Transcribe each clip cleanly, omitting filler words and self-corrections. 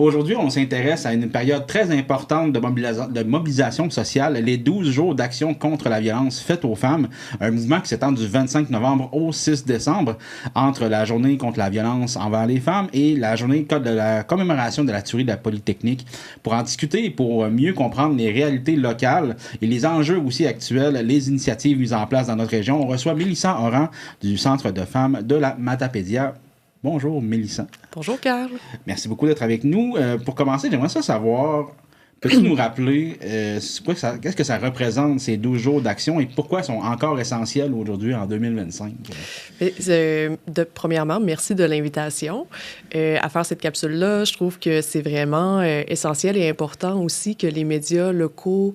Aujourd'hui, on s'intéresse à une période très importante de mobilisation sociale, les 12 jours d'action contre la violence faite aux femmes, un mouvement qui s'étend du 25 novembre au 6 décembre, entre la journée contre la violence envers les femmes et la journée de la commémoration de la tuerie de la Polytechnique. Pour en discuter et pour mieux comprendre les réalités locales et les enjeux aussi actuels, les initiatives mises en place dans notre région, on reçoit Mélissa Oran du Centre de femmes de la Matapédia. Bonjour, Mélissa. Bonjour, Carl. Merci beaucoup d'être avec nous. Pour commencer, j'aimerais savoir, peux-tu nous rappeler qu'est-ce que ça représente, ces 12 jours d'action, et pourquoi ils sont encore essentiels aujourd'hui, en 2025? Premièrement, merci de l'invitation à faire cette capsule-là. Je trouve que c'est vraiment essentiel et important aussi que les médias locaux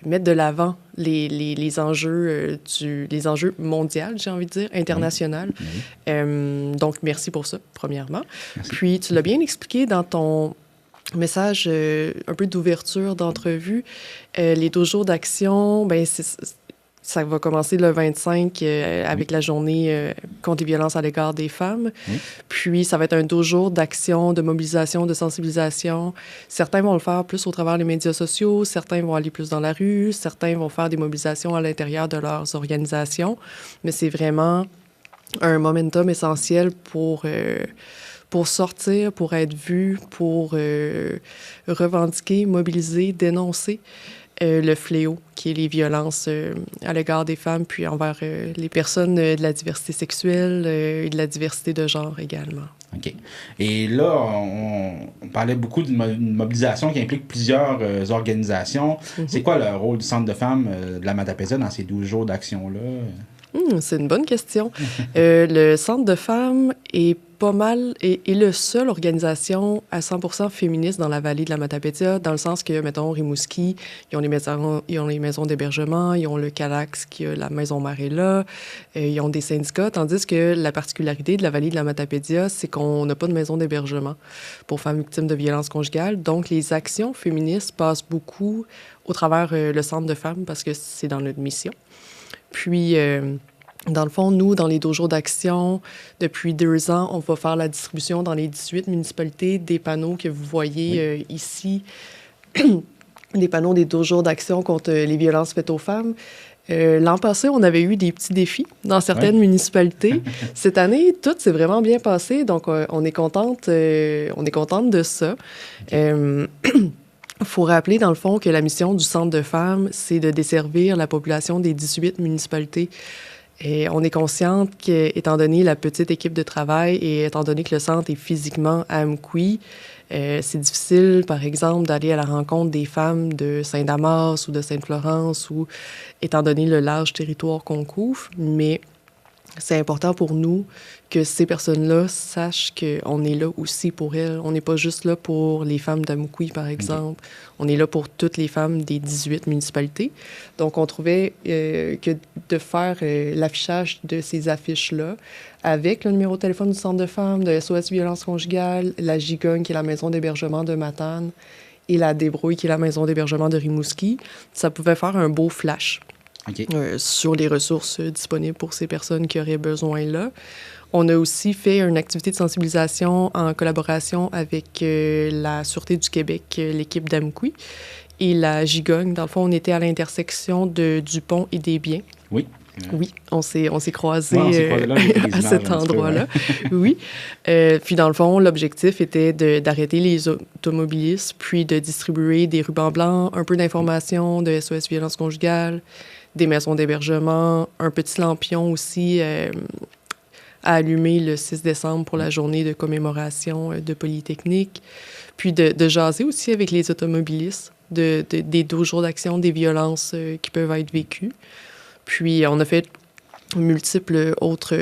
mettre de l'avant les enjeux les enjeux mondiaux, j'ai envie de dire, internationaux. Oui. Donc, merci pour ça, premièrement. Merci. Puis, tu l'as bien expliqué dans ton message un peu d'ouverture d'entrevue. Les 12 jours d'action, ben ça va commencer le 25 avec la journée contre les violences à l'égard des femmes. Oui. Puis, ça va être un 12 jours d'action, de mobilisation, de sensibilisation. Certains vont le faire plus au travers des médias sociaux, certains vont aller plus dans la rue, certains vont faire des mobilisations à l'intérieur de leurs organisations. Mais c'est vraiment un momentum essentiel pour sortir, pour être vu, pour revendiquer, mobiliser, dénoncer le fléau qui est les violences à l'égard des femmes, puis envers les personnes de la diversité sexuelle et de la diversité de genre également. OK. Et là, on parlait beaucoup d'une mobilisation qui implique plusieurs organisations. Mm-hmm. C'est quoi le rôle du Centre de femmes de la Matapédia dans ces 12 jours d'action-là? C'est une bonne question. Le Centre de femmes est pas mal, est le seule organisation à 100% féministe dans la vallée de la Matapédia, dans le sens que, mettons, Rimouski, ils ont les maisons d'hébergement, ils ont le Calax, qui a la maison mère est là, ils ont des syndicats, tandis que la particularité de la vallée de la Matapédia, c'est qu'on n'a pas de maison d'hébergement pour femmes victimes de violences conjugales. Donc, les actions féministes passent beaucoup au travers le Centre de femmes parce que c'est dans notre mission. Puis, dans le fond, nous, dans les 12 jours d'action, depuis 2 ans, on va faire la distribution dans les 18 municipalités des panneaux que vous voyez ici, des panneaux des 12 jours d'action contre les violences faites aux femmes. L'an passé, on avait eu des petits défis dans certaines municipalités. Cette année, tout s'est vraiment bien passé, donc on est contente de ça. Okay. Il faut rappeler, dans le fond, que la mission du Centre de femmes, c'est de desservir la population des 18 municipalités. Et on est consciente qu'étant donné la petite équipe de travail et étant donné que le centre est physiquement à Amqui, c'est difficile, par exemple, d'aller à la rencontre des femmes de Saint-Damas ou de Sainte-Florence, ou étant donné le large territoire qu'on couvre, mais c'est important pour nous que ces personnes-là sachent qu'on est là aussi pour elles. On n'est pas juste là pour les femmes d'Amqui, par exemple. Okay. On est là pour toutes les femmes des 18 municipalités. Donc, on trouvait que de faire l'affichage de ces affiches-là avec le numéro de téléphone du Centre de femmes, de SOS Violence conjugale, la Gigogne, qui est la maison d'hébergement de Matane, et la Débrouille, qui est la maison d'hébergement de Rimouski, ça pouvait faire un beau flash. Okay. Sur les ressources disponibles pour ces personnes qui auraient besoin là. On a aussi fait une activité de sensibilisation en collaboration avec la Sûreté du Québec, l'équipe d'Amqui, et la Gigogne. Dans le fond, on était à l'intersection de Dupont et des Biens. Oui. Oui, on s'est croisés à cet endroit-là. Oui. Puis, dans le fond, l'objectif était d'arrêter les automobilistes, puis de distribuer des rubans blancs, un peu d'informations de SOS Violence conjugale, des maisons d'hébergement, un petit lampion aussi à allumer le 6 décembre pour la journée de commémoration de Polytechnique, puis de jaser aussi avec les automobilistes des 12 jours d'action, des violences qui peuvent être vécues. Puis on a fait multiples autres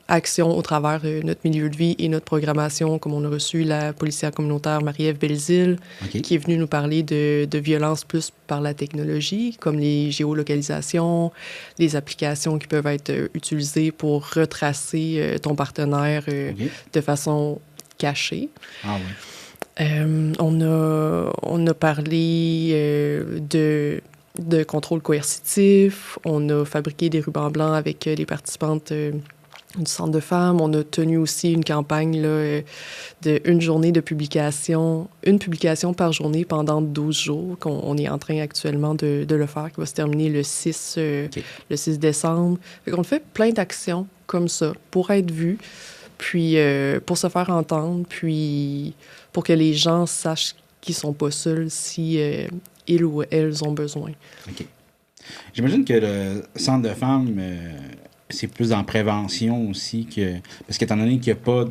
actions au travers notre milieu de vie et notre programmation, comme on a reçu la policière communautaire Marie-Ève Belzile, okay, qui est venue nous parler de violences plus par la technologie, comme les géolocalisations, les applications qui peuvent être utilisées pour retracer ton partenaire okay, de façon cachée. Ah oui. On a parlé de contrôle coercitif. On a fabriqué des rubans blancs avec les participantes du Centre de femmes. On a tenu aussi une campagne là, d'une journée de publication, une publication par journée pendant 12 jours, qu'on est en train actuellement de le faire, qui va se terminer le 6 décembre. Fait qu'on fait plein d'actions comme ça pour être vues, puis pour se faire entendre, puis pour que les gens sachent qu'ils sont pas seuls si ils ou elles ont besoin. OK. J'imagine que le Centre de femmes, c'est plus en prévention aussi que... Parce qu'étant donné qu'il n'y a pas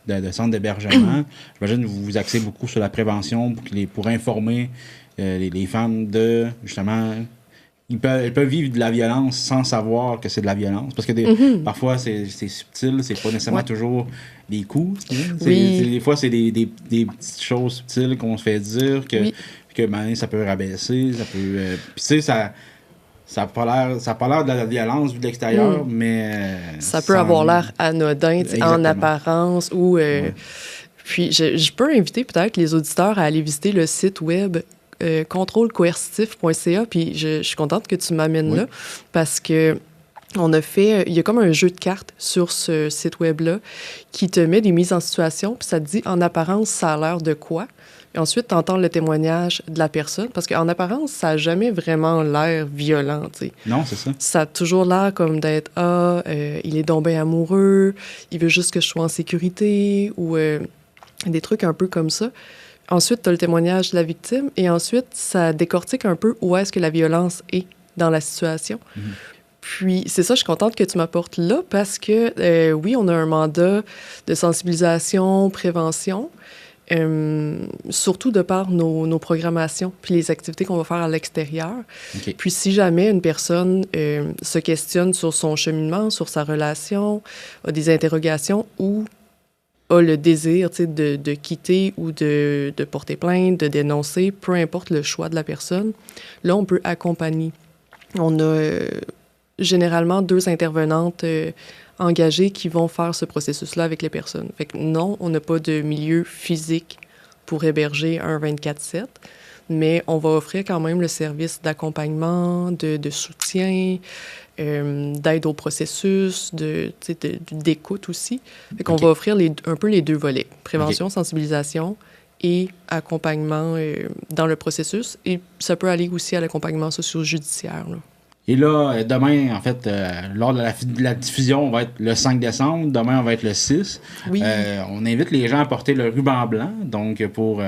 de centre d'hébergement, j'imagine que vous vous axez beaucoup sur la prévention pour informer les femmes de, justement... Elles peuvent vivre de la violence sans savoir que c'est de la violence. Parce que parfois, c'est subtil, c'est pas nécessairement toujours des coups. Des fois, c'est des petites choses subtiles qu'on se fait dire que ça peut rabaisser, ça peut... Puis tu sais, ça a pas l'air de la violence vu de l'extérieur, mais... ça peut avoir l'air anodin, en apparence, ou... Puis, je peux inviter peut-être les auditeurs à aller visiter le site web contrôlecoercitif.ca, puis je suis contente que tu m'amènes là, parce que on a fait... Il y a comme un jeu de cartes sur ce site web-là qui te met des mises en situation, puis ça te dit, en apparence, ça a l'air de quoi? Et ensuite, tu entends le témoignage de la personne, parce qu'en apparence, ça n'a jamais vraiment l'air violent, tu sais. Non, c'est ça. Ça a toujours l'air comme d'être « Ah, il est donc bien amoureux, il veut juste que je sois en sécurité », ou des trucs un peu comme ça. Ensuite, tu as le témoignage de la victime, et ensuite, ça décortique un peu où est-ce que la violence est dans la situation. Puis, c'est ça, je suis contente que tu m'apportes là, parce que, oui, on a un mandat de sensibilisation, prévention, surtout de par nos programmations puis les activités qu'on va faire à l'extérieur. Okay. Puis si jamais une personne se questionne sur son cheminement, sur sa relation, a des interrogations ou a le désir de quitter ou de porter plainte, de dénoncer, peu importe le choix de la personne, là, on peut accompagner. On a généralement 2 intervenantes engagés qui vont faire ce processus-là avec les personnes. Fait que non, on n'a pas de milieu physique pour héberger un 24/7, mais on va offrir quand même le service d'accompagnement, de soutien, d'aide au processus, d'écoute aussi. Fait qu'on va offrir un peu les 2 volets, prévention, sensibilisation et accompagnement dans le processus. Et ça peut aller aussi à l'accompagnement socio-judiciaire, là. Et là, demain, en fait, lors de la diffusion, on va être le 5 décembre. Demain, on va être le 6. Oui. On invite les gens à porter le ruban blanc, donc pour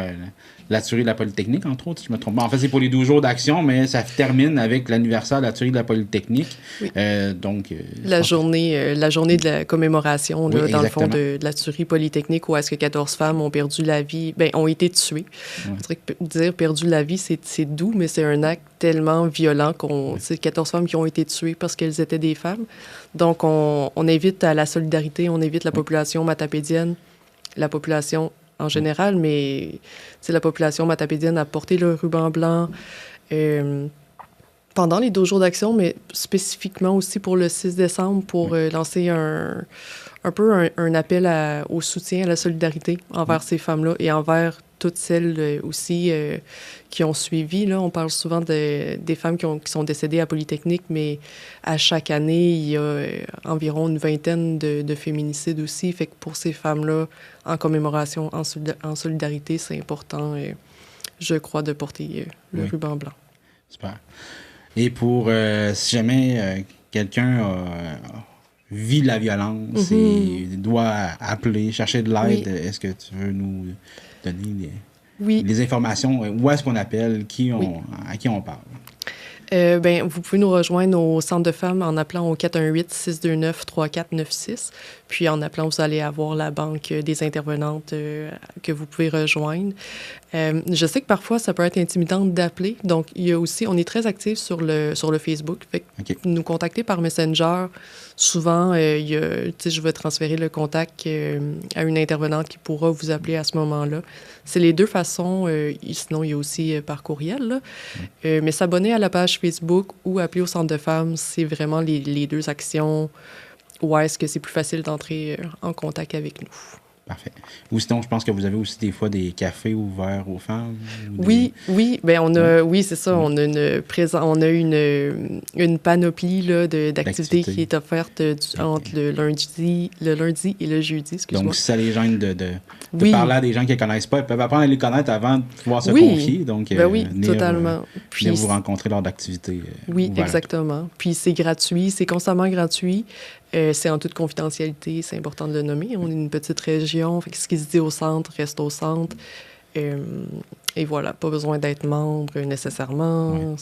la tuerie de la Polytechnique, entre autres, si je me trompe pas. En fait, c'est pour les 12 jours d'action, mais ça termine avec l'anniversaire de la tuerie de la Polytechnique. Oui. La journée de la commémoration, là, dans le fond, de la tuerie Polytechnique, où est-ce que 14 femmes ont perdu la vie, ont été tuées. Je dirais que dire perdu la vie, c'est doux, mais c'est un acte tellement violent c'est 14 femmes qui ont été tuées parce qu'elles étaient des femmes. Donc, on invite à la solidarité, on invite la population matapédienne, la population en général, mais la population matapédienne a porté le ruban blanc pendant les 12 jours d'action, mais spécifiquement aussi pour le 6 décembre, pour lancer un peu un appel au soutien, à la solidarité envers ces femmes-là et envers toutes celles aussi qui ont suivi. Là, on parle souvent des femmes qui sont décédées à Polytechnique, mais à chaque année, il y a environ une vingtaine de féminicides aussi. Fait que pour ces femmes-là, en commémoration, en solidarité, c'est important, je crois, de porter le ruban blanc. Super. Et pour, si jamais quelqu'un vit la violence et doit appeler, chercher de l'aide, est-ce que tu veux nous donner les informations? Où est-ce qu'on appelle? À qui on parle? Vous pouvez nous rejoindre au Centre de femmes en appelant au 418-629-3496. Puis en appelant, vous allez avoir la banque des intervenantes que vous pouvez rejoindre. Je sais que parfois, ça peut être intimidant d'appeler. Donc, il y a aussi, on est très actifs sur le Facebook. Fait que nous contacter par Messenger. Souvent, je vais transférer le contact à une intervenante qui pourra vous appeler à ce moment-là. C'est les 2 façons. Sinon, il y a aussi par courriel. Là. Mais s'abonner à la page Facebook ou appeler au Centre de femmes, c'est vraiment les 2 actions où est-ce que c'est plus facile d'entrer en contact avec nous. Parfait. Ou sinon, je pense que vous avez aussi des fois des cafés ouverts aux femmes. Oui, ben oui, c'est ça. On a une panoplie là, d'activités qui est offerte entre le lundi et le jeudi. Excuse-moi. Donc, si ça les gêne de parler à des gens qui ne connaissent pas, ils peuvent apprendre à les connaître avant de pouvoir se confier. Donc, totalement. Puis, vous rencontrer lors d'activités. Oui, exactement. Puis c'est gratuit, c'est constamment gratuit. C'est en toute confidentialité, c'est important de le nommer. On est une petite région, fait que ce qui se dit au centre reste au centre. Et voilà, pas besoin d'être membre nécessairement. Ouais.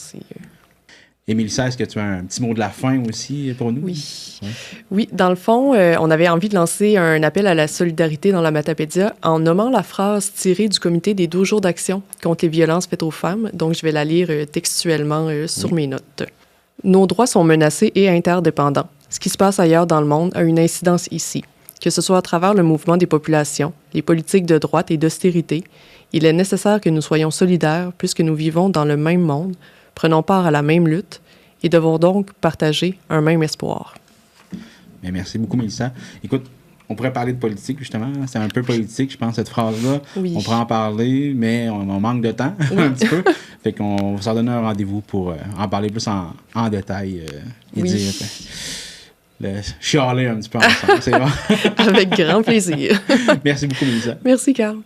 Et Mélissa, est-ce que tu as un petit mot de la fin aussi pour nous? Oui. Ouais. Oui, dans le fond, on avait envie de lancer un appel à la solidarité dans la Matapédia en nommant la phrase tirée du comité des 12 jours d'action contre les violences faites aux femmes. Donc, je vais la lire textuellement sur mes notes. Nos droits sont menacés et interdépendants. Ce qui se passe ailleurs dans le monde a une incidence ici. Que ce soit à travers le mouvement des populations, les politiques de droite et d'austérité, il est nécessaire que nous soyons solidaires puisque nous vivons dans le même monde, prenons part à la même lutte et devons donc partager un même espoir. Bien, merci beaucoup, Mélissa. Écoute, on pourrait parler de politique, justement. C'est un peu politique, je pense, cette phrase-là. Oui. On pourrait en parler, mais on manque de temps, un petit peu. Fait qu'on va s'en donner un rendez-vous pour en parler plus en détail et dire... chialer un petit peu ensemble, c'est vrai. Avec grand plaisir. Merci beaucoup, Mélissa. Merci, Carl.